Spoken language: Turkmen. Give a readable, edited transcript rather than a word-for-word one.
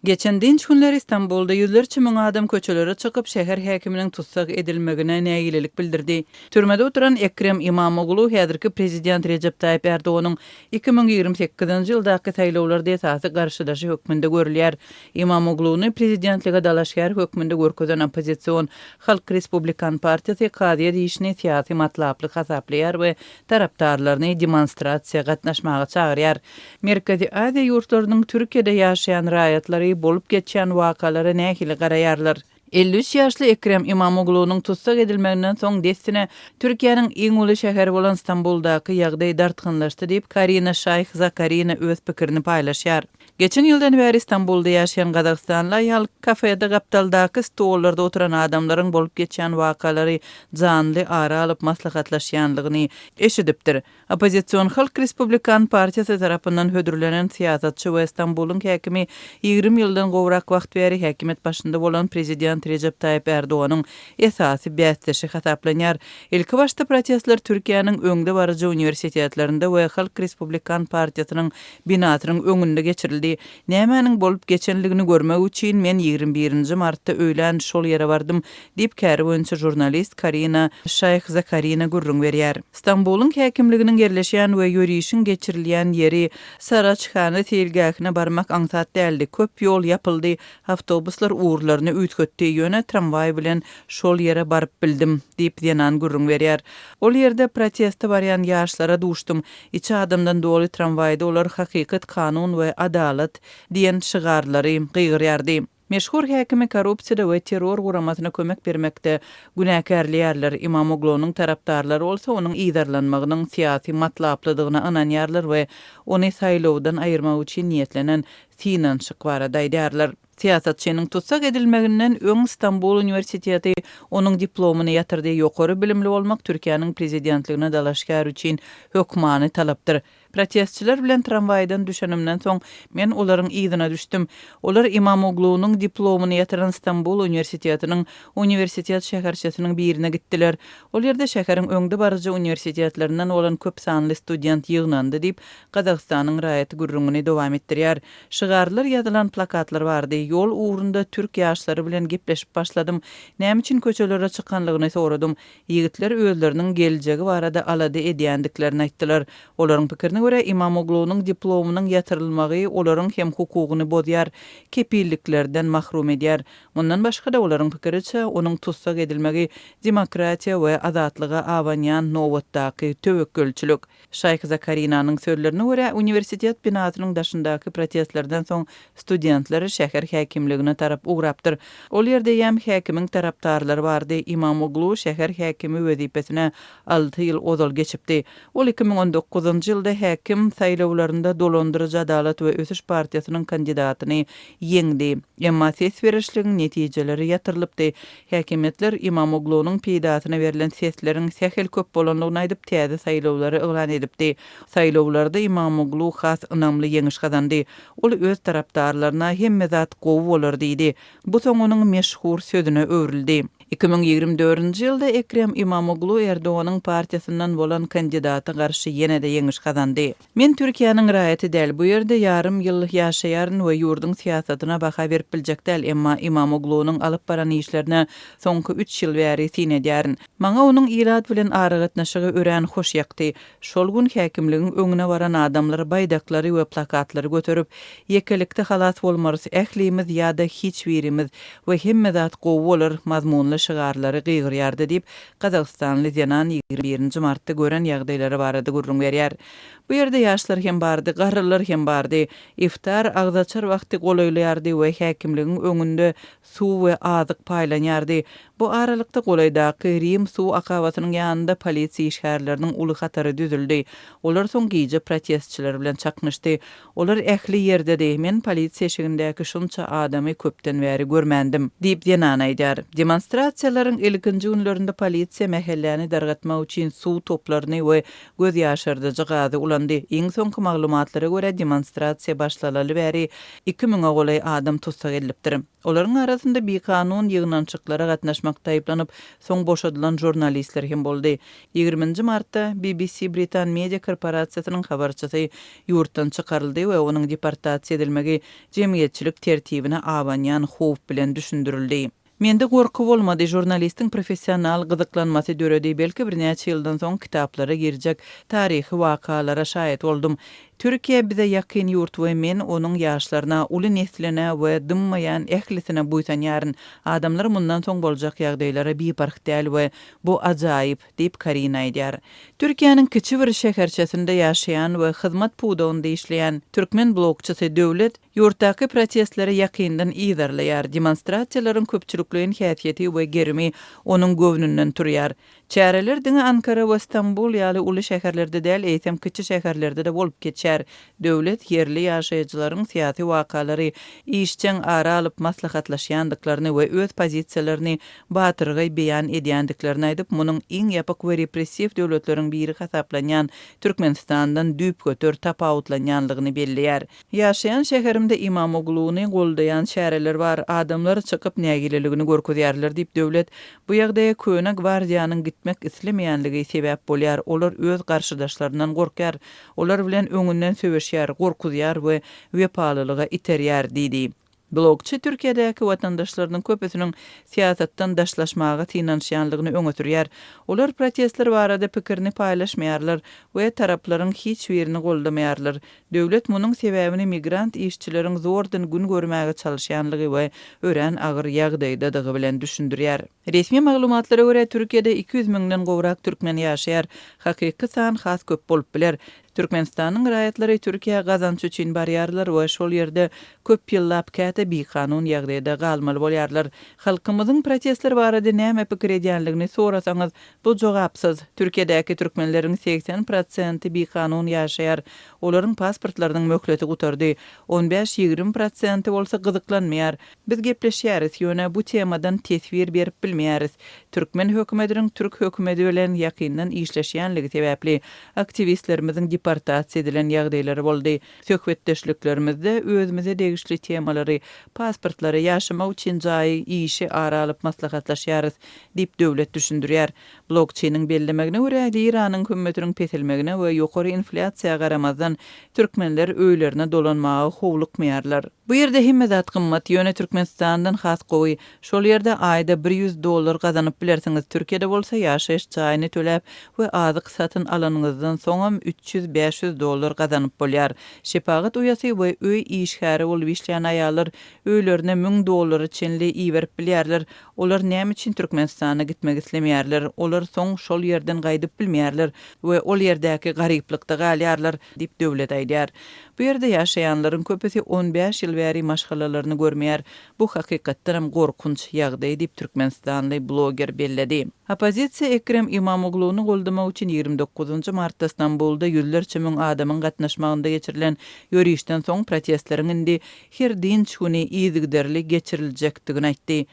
Geçen dinç günler İstanbul'da yüzlerçe müň adam köçelere çykyp şäher häkiminiň tutsak edilmegine nägililik bildirdi. Türmede oturan Ekrem İmamoğlu häzirki prezident Recep Tayyip Erdoğan'ın 2028-nji ýyldaky saýlawlarda esasy garşydaşy hökmünde görülýär. İmamoğlu'ny prezidentlige dalaşýar hökmünde görkezen opozisiýon Halk Respublikan Partiýasy Kadyýa diýişini siýasy matlaply hasaplaýar we tarapdarlaryny demonstrasiýa gatnaşmaga çagyrýar. Merkezi Aziýa ýurtlarynyň Türkiýede ýaşaýan raýatlary bolup geçýän wakalary nähili garaýarlar. 53 ýaşly Ekrem İmamoğlu'nun tutsak edilmeginden soň destine Türkiýanyň iň uly şäheri bolan İstanbuldaky ýagdaý dartgynlaşdy diýip Karina Şaýh-Zakarina öz pikirini paýlaşýar. Geçen ýyldan bäri İstanbulda ýaşaýan Gazagstanly ýaly kafede gaptaldaky stollarda oturan adamlaryň bolup geçýän wakalary janly ara alyp maslahatlaşýanlygyny eşidipdir. Opozisiýon Halk Respublikan Partiýasy tarapyndan hödürlenen siýasatçy we İstanbulyň häkimi 20 ýyldan gowrak wagt bäri häkimet başynda bolan prezident Recep Tayyip Erdoğan'ın esasy bäsleşi hasaplanýar. Ilki başda protestler Türkiýanyň öňde barjy universitetlerinde we Halk Respublikan Partiýasynyň binasynyň öňünde geçirildi. Nämäniň bolup geçenligini görmek üçin men 21-nji martda öýlen şol ýere bardym diýip käri boýunça jurnalist Karina Şaýh-Zakarina gurrun berýär. İstanbulyň häkimliginiň yerleşýän we ýörüýüşiň geçirilýän ýeri Saraçhana teýilgähine barmak aňsat däldi. Köp ýol ýapyldy. Awtobuslar uğurlaryny üýtgetdi. Ýöne tramvay bilen şol ýere baryp bildim diýip ýanan gurrun berýär. Ol ýerde protestde barýan ýaşlara duşdum. Içi adamdan doly tramwayda olar hakykat, kanun we adalet diýen şygarlary gygyrýardy. Meşhur häkimi korrupsiýada we terror guramatyna kömek bermekde günäkärlärler. İmamoğlu'nun tarapdarlary bolsa onuň iýdarlanmagynyň siýasy matlaplydygyna ynanýarlar we ony saýlawdan aýyrmak üçin niýetlenen finansyk barada aýdýarlar. Siýasatçynyň tutsak edilmeginden öň İstanbul Üniversiteti onuň diplomuny ýatyrdy. Ýokary bilimli bolmak Türkiýanyň prezidentligine dalaşýar üçin hökmany talapdyr. Protestçiler bilen tramwaydan düşenimden soň men olaryň ýzyna düşdüm. Olar İmamoğlu'nun diplomuny ýatyran İstanbul Üniversitetiniň universitet şäherçesiniň birine gitdiler. Ol ýerde şäheriň öňde barjy universitetlerinden olan köp sanly student ýygnandy diýip Gazagstanyň raýaty gurrungyny dowam etdirýär. Şygarlar ýazylan plakatlar bardy. Ýol uğrunda Türk ýaşlary bilen gepleşip başladym. Näme üçin köçelere çykanlygyny soradym. Ýigitler özleriniň geljegi barada alady edýändiklerini aýtdylar. Olaryň pikirine görä İmamoğlu'nun diplomunyň ýatyrylmagy olaryň hem hukugyny bozýar, kepilliklerden mahrum edýär. Mundan başga da olaryň pikiriçe onuň tutsak edilmegi demokratiýa we azatlyga awanýan nowatdaky töwekkülçilik. Şaýh-Zakarinanyň sözlerine görä universitet binasynyň daşyndaky protestlerden soň studentler şäher häkimligine tarap ugrapdyr. Ol ýerde ýam häkimiň tarapdarlary bardy. İmamoğlu şäher häkimi wezipesine 6 ýyl ozal geçipdi. Ol 2019-njy ýylda häkim saýlawlarynda dolandyrjy Adalet we Ösüş partiýasynyň kandidatyny ýeňdi. Emma ses berişligiň netijeleri ýatyrylypdy. Häkimetler İmamoğlu'nun peýdasyna berilen sesleriň sähel köp bolanlygyny aýdyp täze saýlawlary eglan edipdi. Saýlawlarda İmamoğlu has ynamly ýeňiş gazandy. Ol öz tarapdarlaryna hemme zat gowy bolar diýdi. Bu soň onuň meşhur sözüne öwrildi. 2024-nji ýylda Ekrem İmamoğlu Erdoğan'ın partiýasyndan bolan kandidata garşy ýene-de ýeňiş gazandy. Men Türkiýanyň raýaty däl, bu ýerde ýarym ýyl ýaşaýaryn we ýurduň siýasatyna baha berip biljek däl, emma İmamoğlu'nun alyp baran işlerine soňky 3 ýyl bäri tin edýärin. Maňa onuň ýyrat bilen ara gatnaşygy ören hoş ýakdy. Şol gün häkimligiň öňüne baran adamlar baýdaklary we plakatlary göterip ýekelikde halas bolmarys, ählimiz ýa-da hiç birimiz we hemme zat gowy bolar mazmunly şygarlary gygyrýardy diýip Gazagstanly ýanan 21-nji martda gören ýagdaýlary barada gurrun berýär. Bu ýerde ýaşlar hem bardy, garrylar hem bardy. Iftar agzaçar wagty golaýlardy we häkimligiň öňünde suw we azyk paýlanýardy. Bu aralykda golaýdaky Rim suw akabatynyň ýanynda polisiýa işgärleriniň uly hatary düzüldi. Olar soň giýje protestçiler bilen çaknyşdy. Olar ähli ýerde men polisiýa şeýlindäki şunça adamy köpden bäri görmendim diýip ýanan aýdýar. Demonstrasiýa Demonstrasiýalaryň ilkinji günlerinde polisiýa mähelläni dargatmak üçin suw toplaryny we göz ýaşardyjy gazy ulandy. Iň soňky maglumatlara görä demonstrasiýa başlalaly bäri 2000-e golay adam tutsak edilipdir. Olaryň arasynda bir kanun ýygnançyklara gatnaşmakda aýplanyp soň boşadylan jurnalistler hem boldy. 20 martda BBC Britan Media Korporasiýasynyň habarçysy ýurtdan çykaryldy we onuň deportasiýa edilmegi jemgyýetçilik tertibine awanýan howp bilen düşündirildi. Mende gorku bolmady, jurnalistiň professional gyzyklanmasy döredi, belki bir näçe ýyldan soň kitaplara girjek taryhy wakalara şahit oldum. Türkiýe bize ýakyn ýurt we men onuň ýaşlaryna, uly nesline we dymmaýan ählisine buýsan ýaryn. Adamlar mundan soň boljak ýagdaýlara bipark däl we bu ajaýyp diýip Karina aýdýar. Türkiýanyň kiçi bir şäherçesinde ýaşaýan we hyzmat puwdagynda işleýän türkmen blogçysy Döwlet ýurtdaky protestlere ýakyndan ýydarlaýar. Demonstrasiýalaryň köpçülikliň häsiýeti we gerimi onuň göwnünden turýar. Çäreler diňe Ankara we Istanbul ýaly uly şäherlerde däl, eýsem kiçi şäherlerde de bolup geçer. Döwlet yerli ýaşaýjylaryň syýasy wakalary işçiň ara alyp maslahatlaşýandyklaryny we öz pozisiýalaryny batyrgy beýan edýändiklerini aýdyp, munyň iň ýapyk we repressiw döwletleriň biri hasaplanýan Türkmenistandan düýp götür tapawutlanýanlygyny belliýär. Ýaşaýan şäherimde İmamogluny goldaýan şäherler bar, adamlar çykyp nägileligini görkezýärler diýip döwlet bu ýagdaýa köne gwardiýanyň gitmek islemeýänligi sebäp bolýar. Olar öz garşydaşlaryndan gorkar, olar bilen öňünden söweşýär, gorkuzýar we wepalylyga iterýär diýdi. Blogçy Türkiýedäki watandaşlarynyň köpüsiniň siýasatdan daşlaşmagy tinanşýanlygyny öňe sürýär. Olar protestler barada pikirini paýlaşmaýarlar we taraplaryň hiç birini gollamaýarlar. Döwlet munyň sebäbini migrant işçileriň zordan gün görmäge çalyşýanlygy we ören agyr ýagdaýdadygy bilen düşündirýär. Resmi maglumatlara görä Türkiýede 200 000-den gowrak türkmen ýaşaýar. Hakyky san has köp bolup biler. Türkmenistanyň raýatlary Türkiýe gazanç üçin barýarlar we şol ýerde köp ýyllap käte bir kanun ýagdaýda galmaly bolýarlar. Halkymyzyň protestler barada näme pikir edýänligini sorasaňyz, bu jogapsyz. Türkiýedäki türkmenleriň 80% bir kanun ýaşaýar. Olaryň pasportlarynyň möhleti gutardy. 15-20% bolsa gyzyklanmaýar. Biz gepleşýäris ýöne bu temadan tesvir berip bilmeýäris. Türkmen hökümetiniň Türk hökümeti bilen ýakyndan işleşýänligi sebäpli aktivistlerimiziň deportasiýa edilen ýagdaýlary boldy. Söhbetdeşliklerimizde özümize degişli temalary, pasportlary, ýaşamak üçin jaý, işi ara alyp maslahatlaşýarys diýip döwlet düşündirýär. Blogçynyň bellemegine görä Iranyň hökümetiniň pesilmegine we ýokary inflasiýa garamazdan türkmenler öýlerine dolanmagy howlukmaýarlar. Bu ýerde hemme zat gymmat ýöne Türkmenistandan has gowy. Şol ýerde aýda $100 gazanyp bilersiňiz, Türkiýede bolsa ýaşaýyş jaýyny töläp we azyk satyn alanyňyzdan soňam $300-500 gazanyp bolýar. Şepagat uýasy we öý işgäri bolup işleýän aýallar öýlerine $1000 çenli iýerip bilýärler. Olar näme üçin Türkmenistana gitmek islemeýärler? Olar soň şol ýerden gaýdyp bilmeýärler we ol ýerdäki garyplykda galýarlar diýip döwlet aýdýar. Bu ýerde ýaşaýanlaryň köpüsi 15 ýyl bäri maşgalalaryny görmeýär. Bu hakykatdan hem gorkunç ýagdaý diýip Türkmenistanly bloger belledi. Opozisiýa Ekrem İmamogluny goldamak üçin 29 martda Istanbulda ýüzlerçe müň adamyň gatnaşmagynda geçirilen ýörüşden soň protestleriň indi her dinç güni ýygyderli geçiriljekdigini aýtdy.